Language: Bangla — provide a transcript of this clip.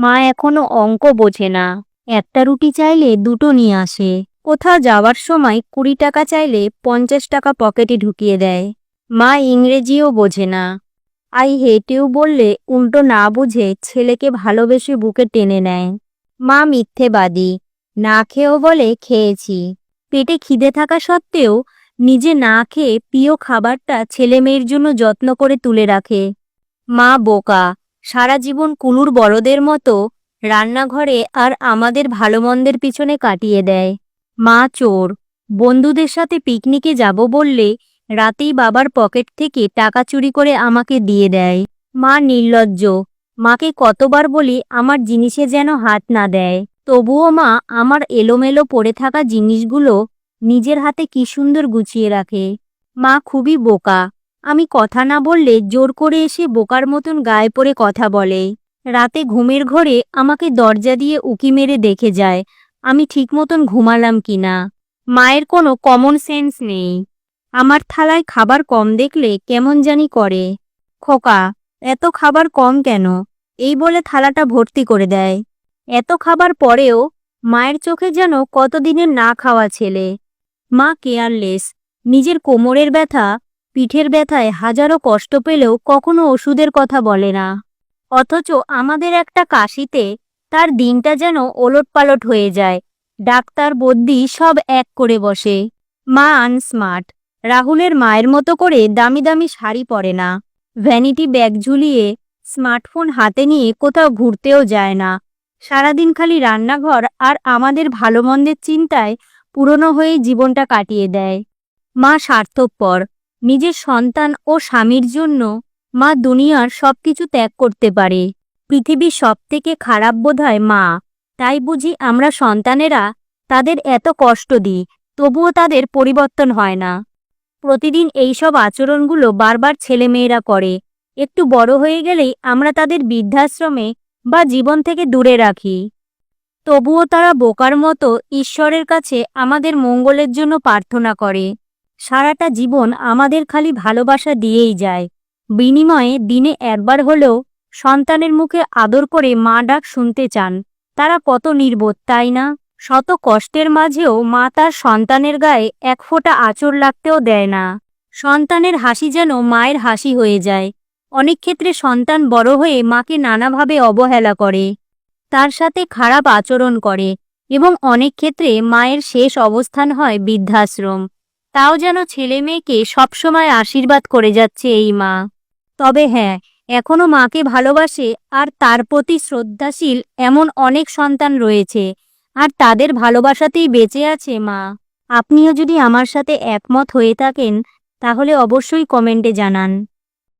মা এখনো অঙ্ক বোঝে না। একটা রুটি চাইলে দুটো নিয়ে আসে। কোথাও যাওয়ার সময় 20 টাকা চাইলে 50 টাকা পকেটে ঢুকিয়ে দেয়। মা ইংরেজিও বোঝে না। আই হেট ইউ বললে উল্টো না বুঝে ছেলেকে ভালোবেসে বুকে টেনে নেয়। মা মিথ্যেবাদী, না খেয়েও বলে খেয়েছি। পেটে খিদে থাকা সত্ত্বেও নিজে না খেয়ে প্রিয় খাবারটা ছেলে মেয়ের জন্য যত্ন করে তুলে রাখে। মা বোকা, সারা জীবন কুলুর বড়দের মতো রান্নাঘরে আর আমাদের ভালো মন্দের পিছনে কাটিয়ে দেয়। মা চোর, বন্ধুদের সাথে পিকনিকে যাব বললে রাতেই বাবার পকেট থেকে টাকা চুরি করে আমাকে দিয়ে দেয়। মা নির্লজ্জ, মাকে কতবার বলি আমার জিনিসে যেন হাত না দেয়, তবুও মা আমার এলোমেলো পড়ে থাকা জিনিসগুলো নিজের হাতে কি সুন্দর গুছিয়ে রাখে। মা খুবই বোকা, আমি কথা না বললে জোর করে এসে বোকার মতন গায়ে পড়ে কথা বলে। রাতে ঘুমের ঘোরে আমাকে দরজা দিয়ে উঁকি মেরে দেখে যায় আমি ঠিক মতন ঘুমালাম কিনা। মায়ের কোনো কমন সেন্স নেই। আমার থালায় খাবার কম দেখলে কেমন জানি করে। খোকা, এত খাবার কম কেন, এই বলে থালাটা ভর্তি করে দেয়। এত খাবার পরেও মায়ের চোখে যেন কতদিনের না খাওয়া ছেলে। মা কেয়ারলেস, নিজের কোমরের ব্যথা, পিঠের ব্যথায় হাজারো কষ্ট পেলেও কখনো ওষুধের কথা বলে না। অথচ আমাদের একটা কাশিতে তার দিনটা যেন ওলটপালট হয়ে যায়। ডাক্তার বদ্যি সব এক করে বসে। মা আনস্মার্ট, রাহুলের মায়ের মতো করে দামি দামি শাড়ি পরে না, ভ্যানিটি ব্যাগ ঝুলিয়ে স্মার্টফোন হাতে নিয়ে কোথাও ঘুরতেও যায় না। সারাদিন খালি রান্নাঘর আর আমাদের ভালো মন্দের চিন্তায় পুরনো হয়ে জীবনটা কাটিয়ে দেয়। মা স্বার্থপর, নিজের সন্তান ও স্বামীর জন্য মা দুনিয়ার সবকিছু ত্যাগ করতে পারে। পৃথিবীর সবথেকে খারাপ বোধহয় মা, তাই বুঝি আমরা সন্তানেরা তাদের এত কষ্ট দিই, তবুও তাদের পরিবর্তন হয় না। প্রতিদিন এইসব আচরণগুলো বারবার ছেলেমেয়েরা করে। একটু বড় হয়ে গেলেই আমরা তাদের বৃদ্ধাশ্রমে বা জীবন থেকে দূরে রাখি। তবুও তারা বোকার মতো ঈশ্বরের কাছে আমাদের মঙ্গলের জন্য প্রার্থনা করে। সারাটা জীবন আমাদের খালি ভালোবাসা দিয়েই যায়। বিনিময়ে দিনে একবার হলেও সন্তানের মুখে আদর করে মা ডাক শুনতে চান। তারা কত নির্বোধ, তাই না? শত কষ্টের মাঝেও মা তার সন্তানের গায়ে এক ফোঁটা আঁচড় লাগতেও দেয় না। সন্তানের হাসি যেন মায়ের হাসি হয়ে যায়। অনেক ক্ষেত্রে সন্তান বড় হয়ে মাকে নানাভাবে অবহেলা করে, তার সাথে খারাপ আচরণ করে এবং অনেক ক্ষেত্রে মায়ের শেষ অবস্থান হয় বৃদ্ধাশ্রম। তাও যেন ছেলে মেয়েকে সবসময় আশীর্বাদ করে যাচ্ছে এই মা। তবে হ্যাঁ, এখনো মাকে ভালোবাসে আর তার প্রতি শ্রদ্ধাশীল এমন অনেক সন্তান রয়েছে, আর তাদের ভালোবাসাতেই বেঁচে আছে মা। আপনিও যদি আমার সাথে একমত হয়ে থাকেন তাহলে অবশ্যই কমেন্টে জানান।